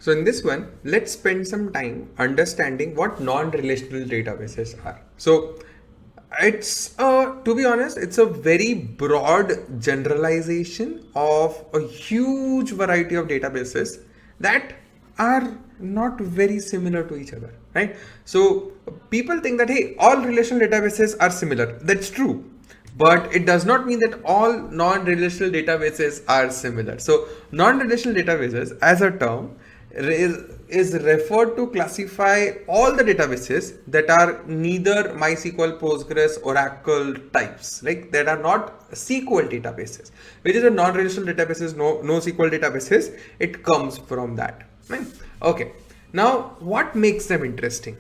So in this one, let's spend some time understanding what non-relational databases are. So to be honest, it's a very broad generalization of a huge variety of databases that are not very similar to each other, right? So people think that, hey, all relational databases are similar. That's true. But it does not mean that all non-relational databases are similar. So non-relational databases as a term is referred to classify all the databases that are neither MySQL, Postgres, Oracle types, like that are not SQL databases, which is a non-relational databases, no SQL databases. It comes from that, right? Okay. Now, what makes them interesting?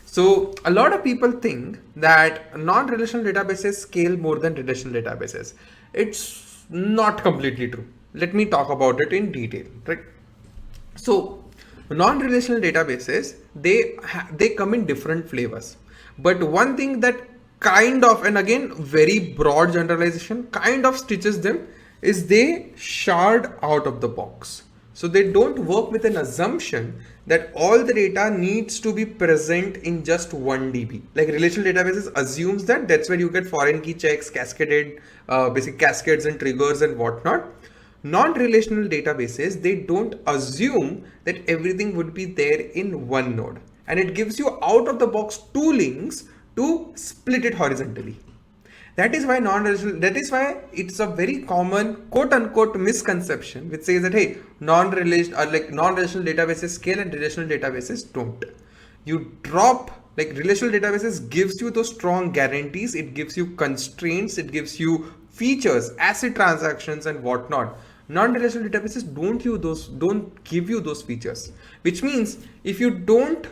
So a lot of people think that non-relational databases scale more than relational databases. It's not completely true. Let me talk about it in detail, right? So non-relational databases, they come in different flavors. But one thing that kind of, and again, very broad generalization, kind of stitches them is they shard out of the box. So they don't work with an assumption that all the data needs to be present in just 1 DB. Like relational databases assumes that that's where you get foreign key checks, cascaded, basic cascades and triggers and whatnot. Non-relational databases, they don't assume that everything would be there in one node. And it gives you out of the box toolings to split it horizontally. That is why it's a very common quote unquote misconception which says that, hey, non-relational databases scale and relational databases don't. You drop, like relational databases gives you those strong guarantees, it gives you constraints, it gives you features, ACID transactions and whatnot. Non-relational databases don't give you those features, which means if you don't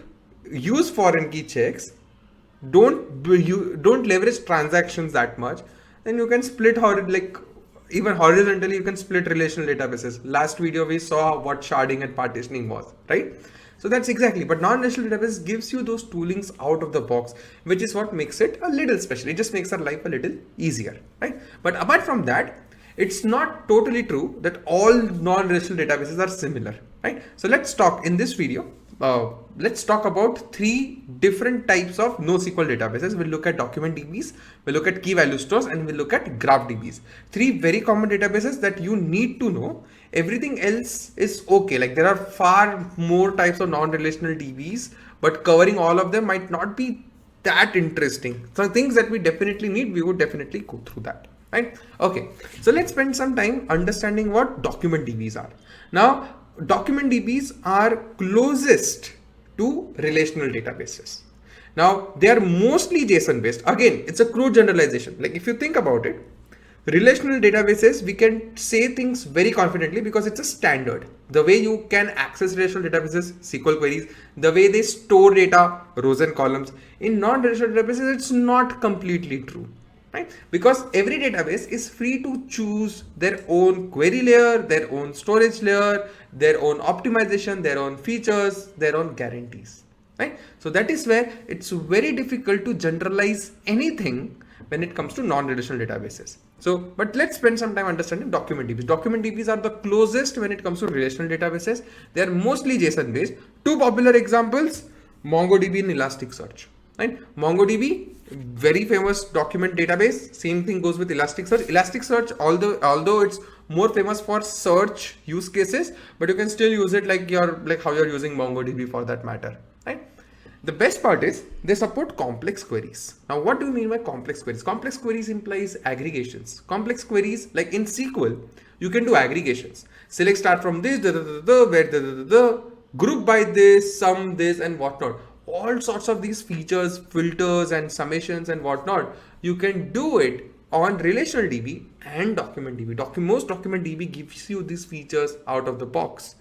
use foreign key checks, don't leverage transactions that much, then you can split even horizontally you can split relational databases. Last video we saw what sharding and partitioning was, right? So that's exactly, but non-relational database gives you those toolings out of the box, which is what makes it a little special. It just makes our life a little easier, right? But apart from that, it's not totally true that all non-relational databases are similar, right? So let's talk in this video. Let's talk about 3 different types of NoSQL databases. We'll look at document DBs, we'll look at key value stores, and we'll look at graph DBs. 3 very common databases that you need to know. Everything else is okay. Like there are far more types of non-relational DBs, but covering all of them might not be that interesting. So things that we definitely need, we would definitely go through that. Right? Okay. So let's spend some time understanding what document DBs are. Now, document DBs are closest to relational databases. Now, they are mostly JSON based. Again, it's a crude generalization. Like if you think about it, relational databases, we can say things very confidently because it's a standard. The way you can access relational databases, SQL queries, the way they store data, rows and columns. In non-relational databases, it's not completely true. Right? Because every database is free to choose their own query layer, their own storage layer, their own optimization, their own features, their own guarantees. Right? So that is where it's very difficult to generalize anything when it comes to non-relational databases. So, but let's spend some time understanding document DBs. Document DBs are the closest when it comes to relational databases. They are mostly JSON based. 2 popular examples, MongoDB and Elasticsearch. Right? MongoDB, very famous document database. Same thing goes with Elasticsearch. Elasticsearch, although it's more famous for search use cases, but you can still use it like how you're using MongoDB for that matter. Right? The best part is they support complex queries. Now, what do you mean by complex queries? Complex queries implies aggregations. Complex queries, like in SQL, you can do aggregations. Select start from this, group by this, sum this, and whatnot. All sorts of these features, filters and summations and whatnot, you can do it on relational DB and document DB. Most document DB gives you these features out of the box,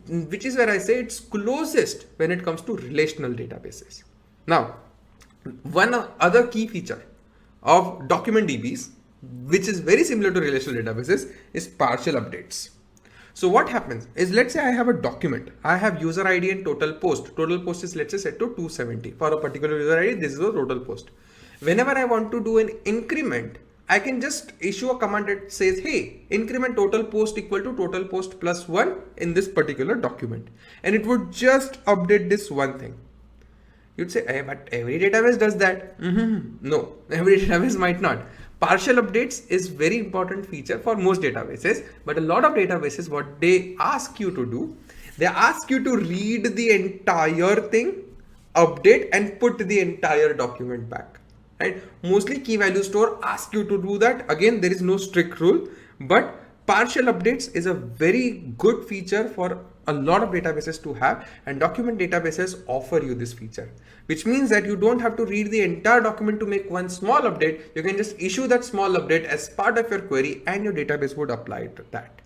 which is where I say it's closest when it comes to relational databases. Now, one other key feature of document DBs, which is very similar to relational databases, is partial updates. So what happens is, let's say I have a document, I have user ID and total post. Total post is, let's say, set to 270. For a particular user ID, this is the total post. Whenever I want to do an increment I can just issue a command that says, hey, increment total post equal to total post plus 1 in this particular document. And it would just update this one thing. You'd say, hey, but every database does that. No, every database might not. Partial updates is very important feature for most databases, but a lot of databases, what they ask you to do, they ask you to read the entire thing, update and put the entire document back. Right? Mostly key value store asks you to do that. Again, there is no strict rule, but partial updates is a very good feature for a lot of databases to have, and document databases offer you this feature, which means that you don't have to read the entire document to make one small update. You can just issue that small update as part of your query and your database would apply to that.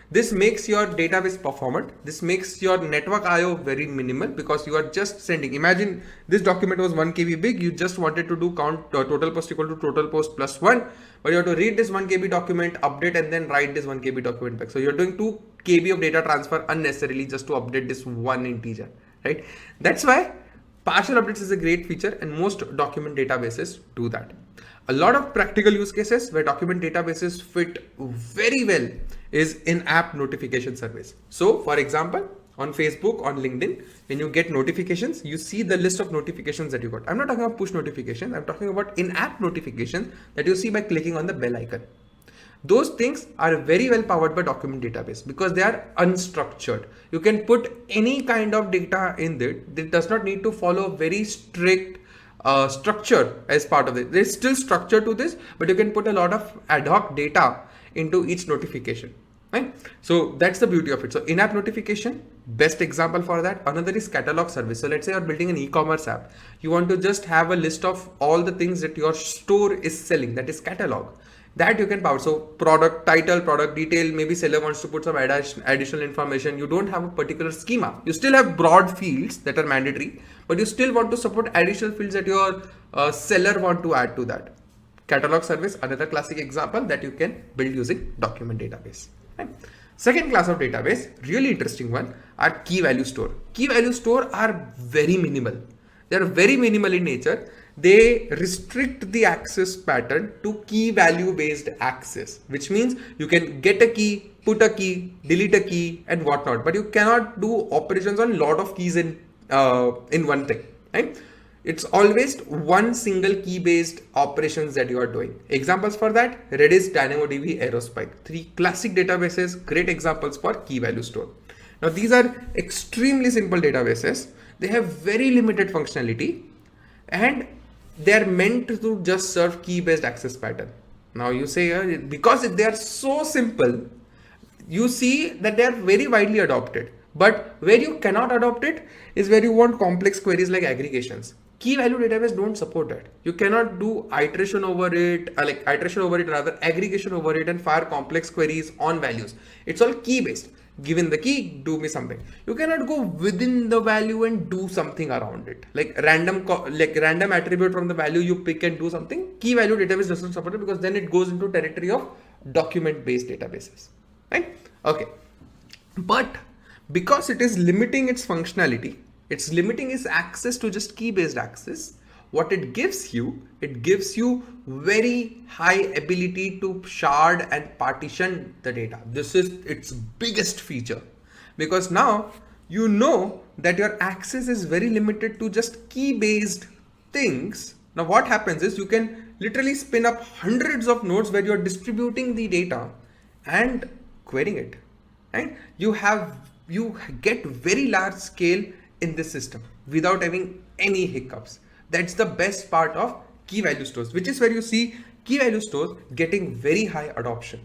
This makes your database performant. This makes your network IO very minimal because you are just sending. Imagine this document was 1 KB big. You just wanted to do count total post equal to total post plus 1, but you have to read this 1 KB document, update and then write this 1 KB document back. So you're doing 2 KB of data transfer unnecessarily just to update this one integer, right? That's why partial updates is a great feature and most document databases do that. A lot of practical use cases where document databases fit very well is in-app notification service. So for example, on Facebook, on LinkedIn, when you get notifications, you see the list of notifications that you got. I'm not talking about push notifications. I'm talking about in-app notifications that you see by clicking on the bell icon. Those things are very well powered by document database because they are unstructured. You can put any kind of data in there. It does not need to follow a very strict structure as part of it. There's still structure to this, but you can put a lot of ad hoc data into each notification, right? So that's the beauty of it. So in-app notification, best example for that. Another is catalog service. So let's say you're building an e-commerce app. You want to just have a list of all the things that your store is selling, that is catalog. That you can power. So product title, product detail, maybe seller wants to put some additional information. You don't have a particular schema. You still have broad fields that are mandatory, but you still want to support additional fields that your seller want to add to that. Catalog service, another classic example that you can build using document database. Right? Second class of database, really interesting one, are key value store. Key value store are very minimal. They are very minimal in nature. They restrict the access pattern to key value based access, which means you can get a key, put a key, delete a key and whatnot, but you cannot do operations on lot of keys in one thing, right? It's always one single key based operations that you are doing. Examples for that, Redis, DynamoDB, Aerospike, 3 classic databases, great examples for key value store. Now these are extremely simple databases. They have very limited functionality and they are meant to just serve key based access pattern. Now you say because they are so simple, you see that they are very widely adopted, but where you cannot adopt it is where you want complex queries like aggregations. Key value database don't support that. You cannot do iteration over it, aggregation over it and fire complex queries on values. It's all key based. Given the key, do me something. You cannot go within the value and do something around it. Like random attribute from the value you pick and do something. Key value database doesn't support it because then it goes into territory of document based databases. Right? Okay. But because it is limiting its functionality, it's limiting its access to just key based access. What it gives you very high ability to shard and partition the data. This is its biggest feature because now you know that your access is very limited to just key based things. Now what happens is you can literally spin up hundreds of nodes where you're distributing the data and querying it. And you get very large scale in this system without having any hiccups. That's the best part of key value stores, which is where you see key value stores getting very high adoption.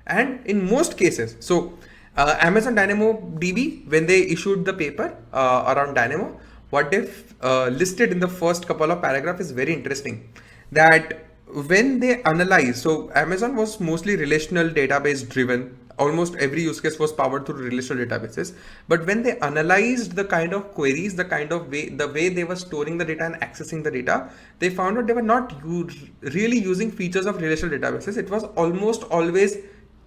And in most cases, so Amazon DynamoDB, when they issued the paper around Dynamo, what they've listed in the first couple of paragraphs is very interesting. That when they analyze, so Amazon was mostly relational database driven. Almost every use case was powered through relational databases. But when they analyzed the kind of queries, the way they were storing the data and accessing the data, they found out they were not really using features of relational databases. It was almost always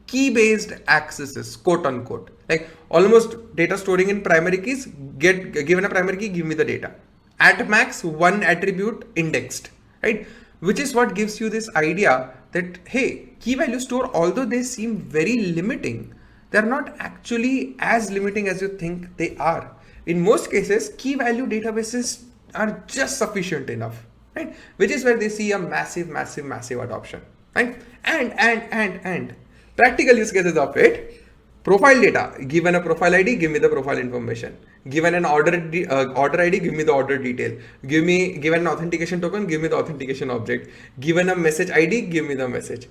key-based accesses, quote unquote. Like almost data storing in primary keys, given a primary key, give me the data. At max, one attribute indexed, right? Which is what gives you this idea that, hey, key value store, although they seem very limiting, they're not actually as limiting as you think they are. In most cases, key value databases are just sufficient enough, right? Which is where they see a massive, massive, massive adoption, right? And practical use cases of it. Profile data, given a profile ID, give me the profile information. Given an order ID, give me the order detail. Given an authentication token, give me the authentication object. Given a message ID, give me the message.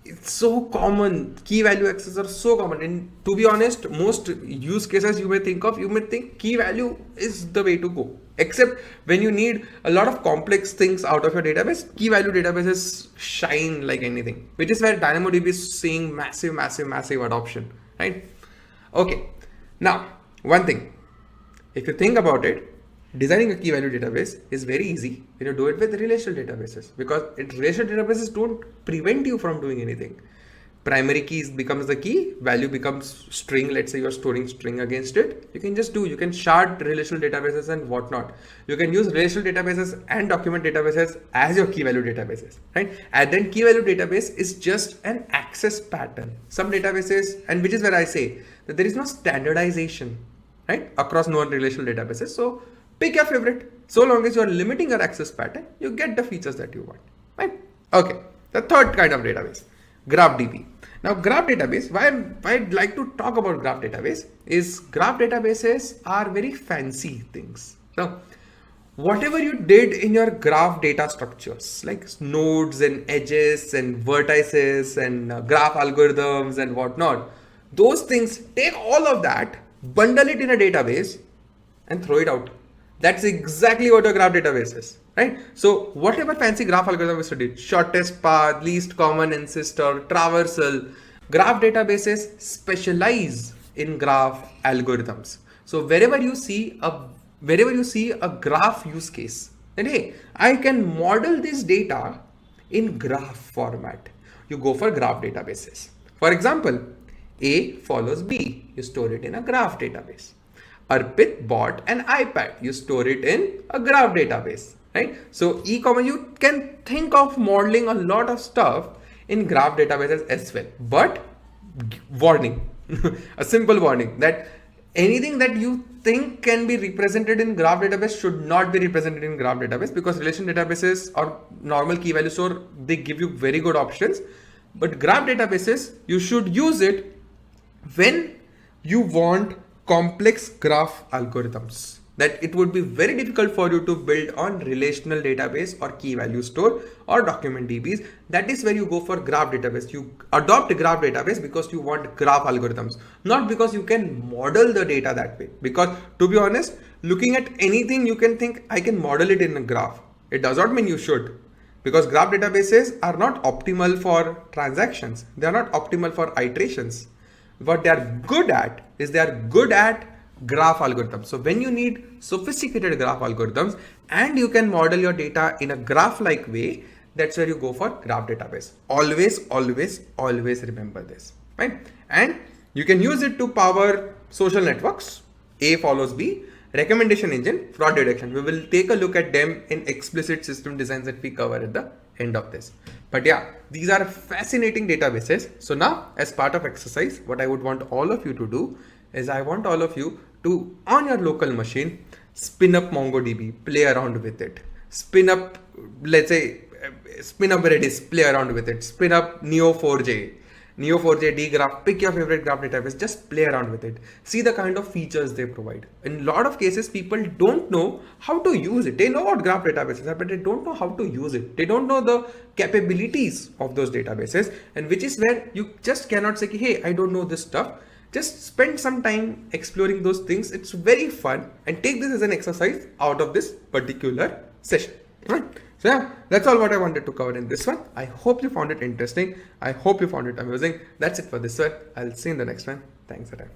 It's so common. Key value access are so common. And to be honest, most use cases you may think key value is the way to go. Except when you need a lot of complex things out of your database, key value databases shine like anything, which is where DynamoDB is seeing massive, massive, massive adoption. Right? Okay. Now, one thing, if you think about it, designing a key value database is very easy when you do it with relational databases, because relational databases don't prevent you from doing anything. Primary keys becomes the key, value becomes string. Let's say you're storing string against it. You can shard relational databases and whatnot. You can use relational databases and document databases as your key value databases, right? And then key value database is just an access pattern. Some databases, and which is where I say that there is no standardization, right, across non-relational databases. So pick your favorite. So long as you're limiting your access pattern, you get the features that you want, right? Okay. The third kind of database, GraphDB. Now, graph database, why I'd like to talk about graph database is graph databases are very fancy things. Now, whatever you did in your graph data structures, like nodes and edges and vertices and graph algorithms and whatnot, those things, take all of that, bundle it in a database and throw it out. That's exactly what a graph database is, right? So whatever fancy graph algorithm we studied, shortest path, least common ancestor, traversal, graph databases specialize in graph algorithms. So wherever you see a graph use case, then hey, I can model this data in graph format. You go for graph databases. For example, A follows B. You store it in a graph database. Arpit bought an iPad. You store it in a graph database, right? So e-commerce, you can think of modeling a lot of stuff in graph databases as well. But warning, a simple warning that anything that you think can be represented in graph database should not be represented in graph database, because relational databases or normal key value store, they give you very good options. But graph databases, you should use it when you want complex graph algorithms that it would be very difficult for you to build on relational database or key value store or document DBs. That is where you go for graph database. You adopt a graph database because you want graph algorithms, not because you can model the data that way. Because to be honest, looking at anything, you can think I can model it in a graph. It does not mean you should, because graph databases are not optimal for transactions. They are not optimal for iterations. What they are good at is they are good at graph algorithms. So when you need sophisticated graph algorithms and you can model your data in a graph-like way, that's where you go for graph database. Always, always, always remember this, right? And you can use it to power social networks, A follows B, recommendation engine, fraud detection. We will take a look at them in explicit system designs that we cover at the end of this. But yeah, these are fascinating databases. So now, as part of exercise, what I would want all of you to do is I want all of you to, on your local machine, spin up MongoDB, play around with it. Spin up, let's say, spin up Redis, play around with it. Spin up Neo4j, dgraph, pick your favorite graph database, just play around with it. See the kind of features they provide. In a lot of cases, people don't know how to use it. They know what graph databases are, but they don't know how to use it. They don't know the capabilities of those databases, and which is where you just cannot say, hey, I don't know this stuff. Just spend some time exploring those things. It's very fun, and take this as an exercise out of this particular session. Right? So yeah, that's all what I wanted to cover in this one. I hope you found it interesting. I hope you found it amusing. That's it for this one. I'll see you in the next one. Thanks for time.